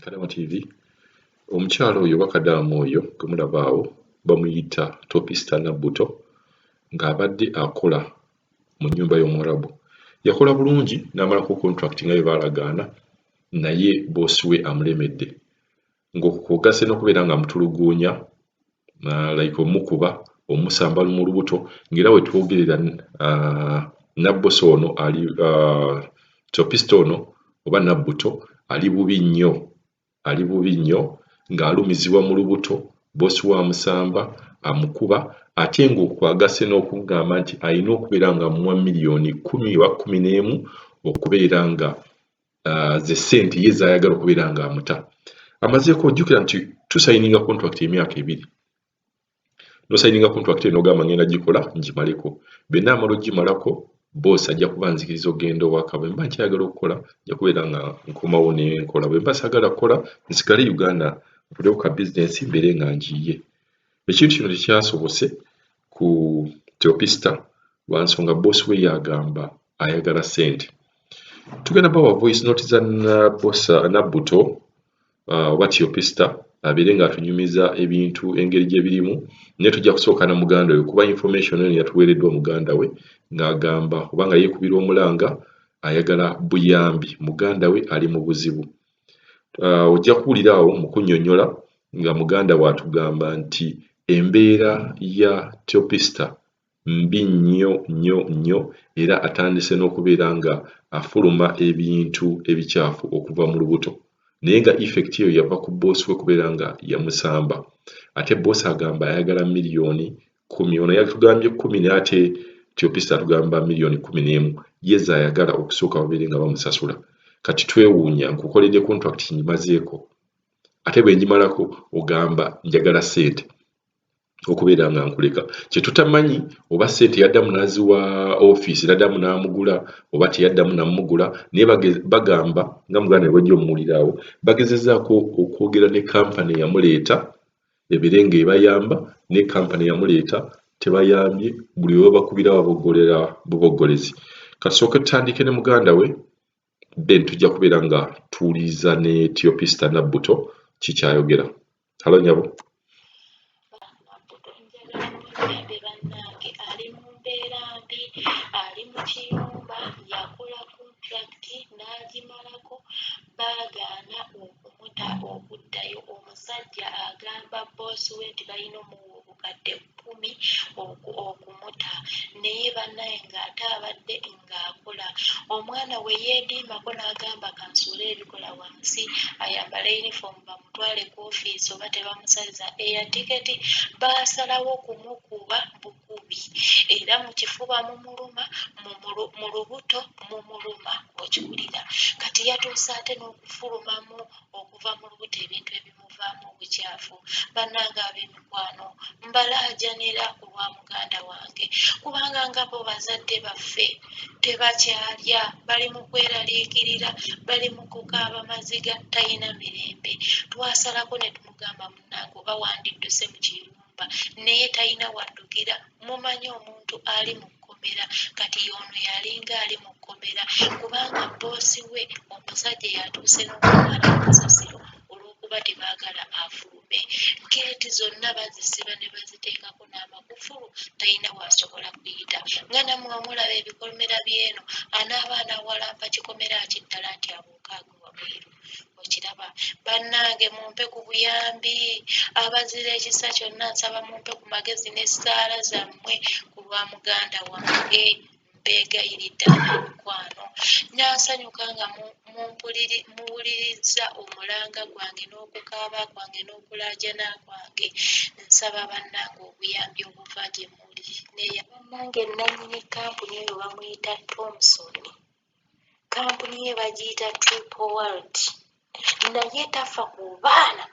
Kadama TV omukyalo oyo Bakadamu oyo gumulabaawo bamuyita Topista Nabbuto ng'abadde akola mu nnyumba y'Omwarabu. Yakola bulungi n'amalako contract nga bwe baalagaana naye boosi we amulemedde ng'okugase n'okubeera nga amutuluguunya like omukuba omusamba mu lubuto ng'era we twogerera Nabboso ono ali Topista ono oba Nabbuto ali bubi nnyo ng'alumizibwa mu lubuto boosi we amusamba amukuba ate ng'okwagase n'okugamba nti alina okubeera nga amuwa miliyoni 10 oba 11 okubeera nga ze ssente ye z'ayagala okubeera ng'amuta. Amazeeko ojjukira nti tusayininga contract emyaka 2 n'osayininga contract eno ogamba ngenda gikola ngimaleko bwe naamala ogimalako boosi ajja kuba nzikiriza okugenda owaka bwe mba nkyayagala okukola nja kubeera nga nkomawo nenkola bwe mba saagala kukola nsigale Uganda nkolewo ka bizinensi mbeere nga njiye. Ekintu kino tekyasobose ku Topista lwa nsonga boosi we yagamba ayagala ssente. Tugenda bawa voice note za Nabbuto oba Topista abeere ng'atunyumiza ebintu engeri gye birimu naye tujja kusooka na muganda we kuba information eno yatuweereddwa muganda we ng'agamba oba nga yeekubira omulanga ayagala buyambi muganda we ali mu buzibu. Ojja kuwulira awo mu kunnyonnyola nga muganda we atugamba nti embeera ya Topista mbi nnyo era atandise n'okubeera nga afuluma ebintu ebikyafu okuva mu lubuto naye nga effect eyo yava ku boosi we kubeera nga yamusamba ate boosi agamba ayagala miliyoni 10 ono yatugambye 10 naye ate Topista atugamba miliyoni 11 ye z'ayagala okusooka babeere nga bamusasula. Kati twewuunya nkukoledde contract ngimazeeko ate bwe ngimalako ogamba njagala ssente okubeera nga nkuleka kye tutamanyi oba ssente yaddamu n'aziwa ofiisi n'addamu n'amugula oba teyaddamu n'amugula naye bagamba nga muganda we bw'ojja omuwuliraawo bagezezzaako okwogera ne kampani eyamuleeta ebeere ng'ebayamba ne kampani eyamuleeta tebayambye buli we bakubira baboggolera buboggolezi. Kasooke tutandike ne muganda we then tujja kubeera nga tuwuliriza ne Topista Nabbuto kikyayogera. Halo nyabo. Ali mu mbeera mbi, ali mu kiyumba, yakola kontulakiti n'agimalako baagaana okumuta okuddayo. Omusajja agamba boosi we nti balina omuwa obukadde 10 okumuta naye bannaye ng'ate abadde ng'akola. Omwana we yeediimako n'agamba kansuule ebikola wansi ayambala yunifoomu bamutwale ku ofiisi oba tebamusaliza eya tiketi baasalawo kumukuba bukubi era mu kifuba mumuluma mu lubuto mumuluma okiwulira kati yatuuse ate n'okufulumamu okuva mu lubuto ebintu ebimuvaamu obukyafu. Bannange ab'emikwano mbalaajanira ku lwa muganda wange kubanga nga bo bazadde baffe tebakyalya bali mu kweraliikirira bali mu kukaaba maziga talina mirembe. Twasalako ne tumugamba munnange oba wandidduse mu kiyumba naye talina waddukira. Mumanyi omuntu ali mu kkomera kati ono yalinga ali mu kkomera kubanga boosi we omusajja yatuuse n'okumala amasasiro olw'okuba tebaagala afulume. Geeti zonna bazisiba ne baziteekako n'amakufulu talina waasobola kuyita. Nga nammwe omulaba ebikomera by'eno anaaba anawalampa kikomera kiddala nti ab'okaaga wabweru okiraba. Bannange mumpe ku buyambi abazira ekisa kyonna nsaba mumpe ku magezi n'essaala zammwe ku lwa muganda wange mbeegayiridde ab'emikwano. Nansanyuka nga muwuliriza omulanga gwange n'okukaaba kwange n'okulaajana kwange. Nsaba bannange obuyambi obuva gye muli. Neya bannange nannyini kampuni eyo bamuyita Thomson. Kampuni ye bagiyita Triple World. Naye tafa ku baana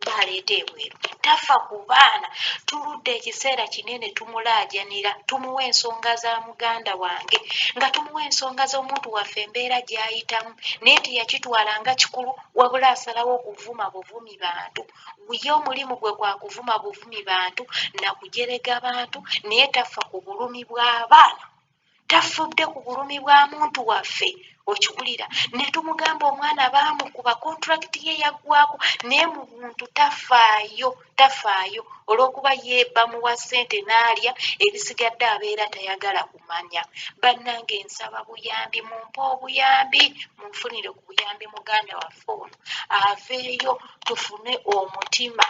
baleeta ebweru, tafa ku baana. Tuludde ekiseera kinene tumulaajanira tumuwa ensonga za muganda wange nga tumuwa ensonga z'omuntu waffe embeera gy'ayitamu naye teyakitwala nga kikulu wabula asalawo okuvuma buvumi bantu. Ye omulimu gwe gwa kuvuma buvumi bantu na kujerega bantu naye tafa ku bulumi bw'abaana. Tafudde ku bulumi bwa muntu waffe okiwulira ne tumugamba omwana baamukuba kontulakiti ye yaggwako naye mu muntu tafaayo olw'okuba ye bamuwa ssente n'alya ebisigadde abeera tayagala kumanya. Bannange nsaba buyambi, mumpe obuyambi, munfunire ku buyambi muganda waffe ono aveeyo tufune omutima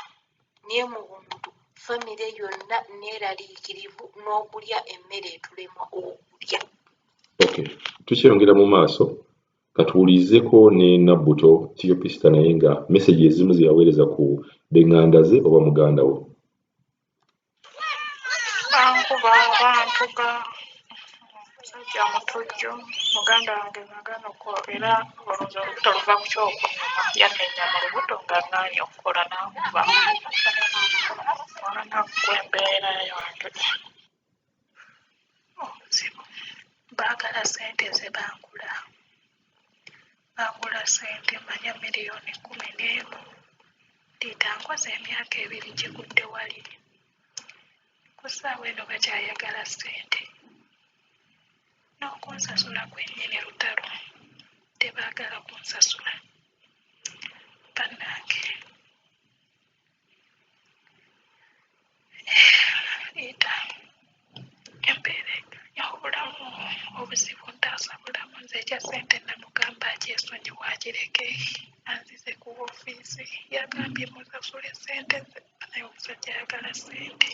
naye mu buntu famire yonna neeraliikirivu n'okulya emmere etulema okulya. Okay, tukyeyongera mu maaso katuwulizeko ne Nabbuto Theopista naye nga message ezimu zeyaweereza ku benganda ze oba muganda wo. Bankuba bantuga musajja mutujju muganda wange nagana okwogera olowooza olubuto luva ku kyokunyuma yannenya mu lubuto nga ngaanye okukola n'akuba mwana gw'embeera yange omuzibu. Baagala ssente ze bangula ssente manya miliyoni 11 Liita nkoze emyaka 2 gigudde wali ku ssaawa eno bakyayagala ssente n'okunsasula kwennyini lutalo tebaagala kunsasula. Bannange Liita embeera obulamu obuzibu ntaasa bulamu nze ekya ssente namugamba akyesonyiwa akireke anzize ku woofiisi yagambye musasule ssente ze naye omusajja ayagala ssente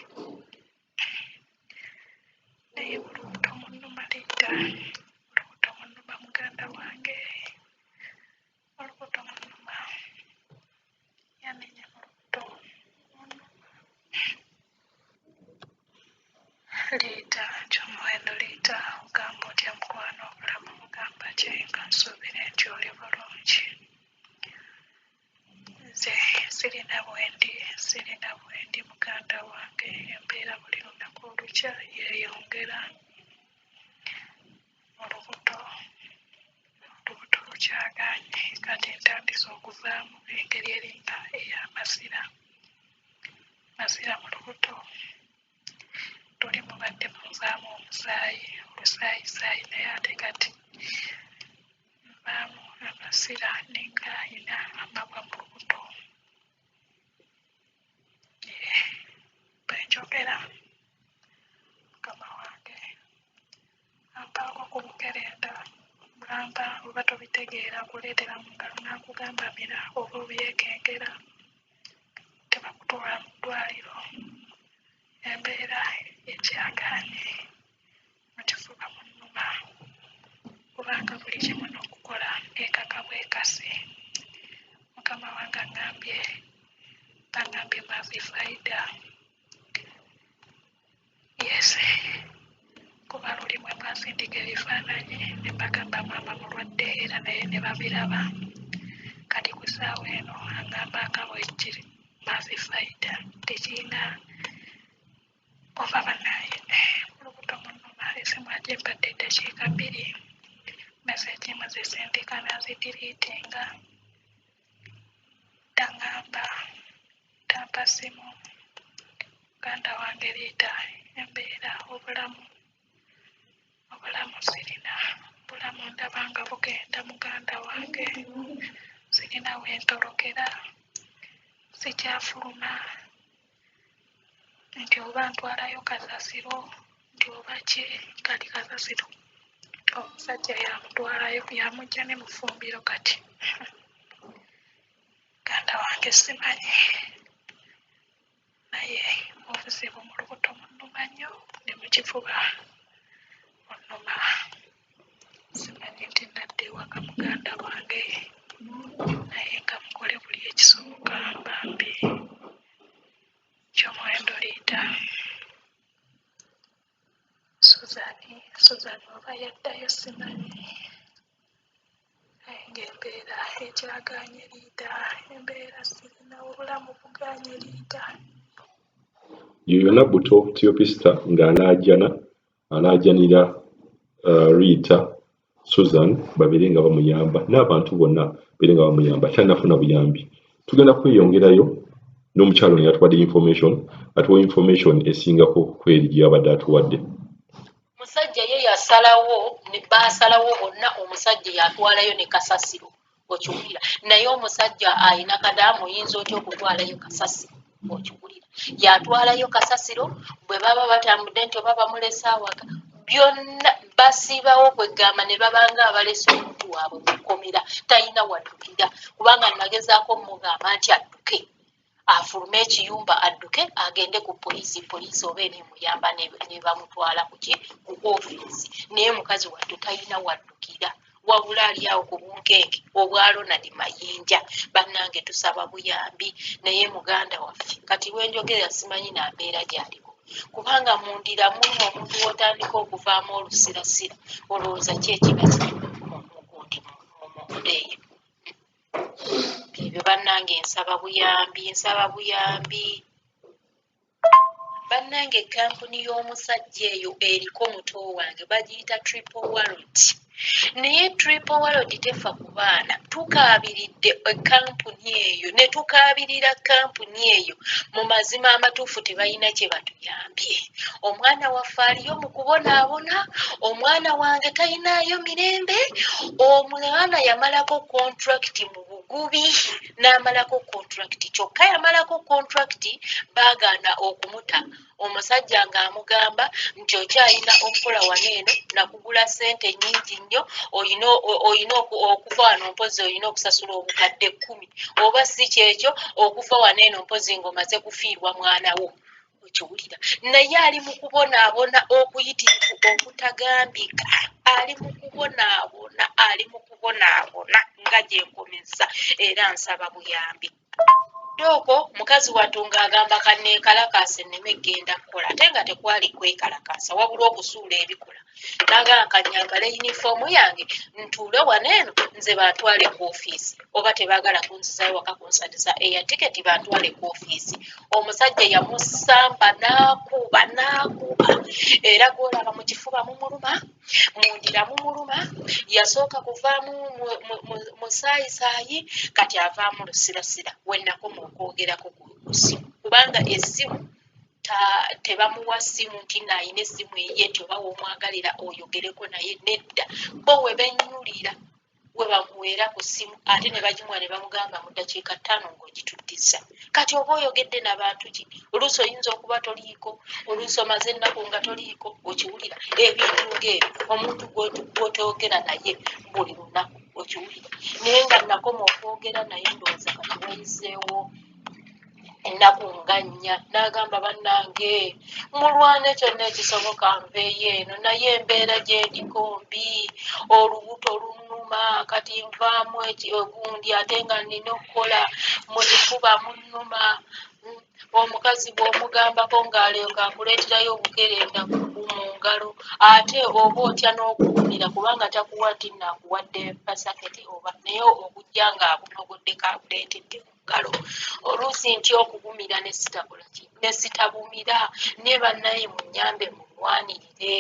naye olubuto munnuma Liita olubuto munnuma muganda wange olubuto munnuma yanenya mu lubuto munnuma. Liita ky'omuwendo Liita ogamba otya mukwano obulamu mugamba kyenka nsuubira nti oli bulungi. Nze sirina bwendi muganda wange embeera buli lunaku olukya yeeyongera olubuto lukyagaanye kati ntandise okuvaamu engeri eringa ey'amasira mu lubuto tuli mubadde munvaamu olusaayi naye ate kati nvaamu amasira nenga ayina amabwa mu lubuto. Bwenjogera mukama wange ampaako ku bukerenda gamba oba tobitegeera kuleetera mu ngalo n'akugamba mira oba obyekengera tebakutwala mu ddwaliro. Embeera ekyagaanye mu kifuba munnuma kubanga buli kimu n'okukola ekaka bwekasi. Mukama wange bangambye mavi faida yesi kuba luli mwe mwasindika ebifaananyi ne mbagamba maama mulwadde era naye ne babiraba kati ku ssaawa eno agamba nga bwekiri mavi faida tekirina oba banaye olubuto munnuma esimu agyembadde eddakiika 2 meseji muzisindika nazidiriitinga dangamba tampa simu muganda wange Liita embeera obulamu sirina bulamu ndaba nga bugenda muganda wange sirina wentolokera sikyafuluma nti oba ntwalayo kasasiro nti oba ki kati kasasiro omusajja yamutwalayo yamujja ne mufumbiro kati muganda wange simanyi naye obuzibu mu lubuto munnuma nnyo ne mu kifuba munnuma simanyi nti nadda ewaka muganda wange naye nga mukole buli ekisoboka bambi ky'omuwendo Liita. Suzani oba yaddayo simanyi naye ng'embeera ekyagaanye Liita embeera sirina obulamu bugaanye Liita. Yoyo Nabbuto Theopista ng'anaajanira Rita Susan babere nga bamuyamba n'abantu bonna bere nga bamuyamba tanafuna buyambi. Tugenda kweyongerayo n'omukyalo ne atuwadde atuwa information esingako kweri gy'abadde atuwadde. musajja ye yasalawo baasalawo bonna omusajja yatwalayo ne kasasiro okiwulira naye omusajja alina kadaamu oyinza otya okutwalayo kasasiro okiwulira yatwalayo kasasiro bwe baba batambudde nti oba bamulese awaka byonna basiibawo kwegamba ne babanga abalese omuntu waabwe mukomera talina waddukira kubanga nagezaako mugamba nti adduke afulume ekiyumba adduke agende ku poliisi oba enemuyamba ne bamutwala ku ofiisi naye mukazi wattu talina waddukira wabula ali awo ku bunkenke obwa Ronald Mayinja bannange tusaba buyambi naye muganda waffe kati wenjogera simanyi nambeera gyaliko kubanga mundira mulimu omuntu wotandika okuvaamu olusirasira olowooza ki ekiba kiri mugundi mumudeeyo ebyo bannange nsaba buyambi bannange kampuni y'omusajja eyo eriko muto wange bagiyita Triple Wallet naye Triple Wallet tefa ku baana tukaabiridde kampuni eyo ne tukaabirira kampuni eyo mu mazima amatuufu tebalina kye batuyambye omwana waffe aliyo mu kubonaabona omwana wange talinaayo mirembe omwana yamalako kontrakiti mu bugubi n'amalako kontrakiti kyokka yamalako kontrakiti baagaana okumuta omusajja ng'amugamba nti okyalina okukola waneeno nakugula ssente nnyingi nnyo oyina okuva wano mpozi oyina okusasula obukadde 10 oba si kyekyo okuva waneeno mpozi ng'omaze kufiirwa mwana wo okiwulira naye ali mu kubonaabona okuyitirivu okutagambika ali mu kubonaabona nga gyenkomeza era nsaba buyambi Doko mukazi watunga agamba kanneekalakaase nneme genda kukola ate nga tekwali kwekalakaasa wabula okusuula ebikola n'agamba kanyambale yunifoomu yange ntuule waneeno nze bantwale ku ofiisi oba tebaagala kunzizayo waka kunsatiza eya tiketi bantwale ku ofiisi omusajja yamusamba n'akuba era gwolaba mu kifuba mumuluma mundira mumuluma yasooka kuvaamu musaayisaayi kati avaamu lusirasira wennakoma okwogerako ku ssimu kubanga essimu tebamuwa ssimu nti naayina essimu eye nti oba womwagalira oyogereko naye nedda bo we bennyulira we bamuweera ku ssimu ate ne bagimuwa ne bamugamba mu ddakiika 5 ng'ogituddiza kati oba oyogedde n'abantu ki oluusi oyinza okuba toliiko oluusi omaze ennaku nga toliiko okiwulira ebintu ng'ebyo omuntu gw'otoogera naye buli lunaku okiwulira naye nga nakoma okwogera naye ndowooza kati bayiseewo ennaku nga 4 n'agamba bannange mulwane kyonna ekisoboka nveeyo eno naye embeera gy'endiko mbi olubuto lunnuma kati nvaamu ogundi ate nga nina okukola mu kifuba munnuma omukazi bw'omugambako ng'alyoka akuleeterayo obukerenda mu ngalo ate oba otya n'okuwumira kubanga takuwa nti naakuwadde pasaketi oba naye okujja ng'abunogoddeko akuleetedde mu ngalo oluusi ntya okugumira ne sitabumira ne bannaye munnyambe mulwanirire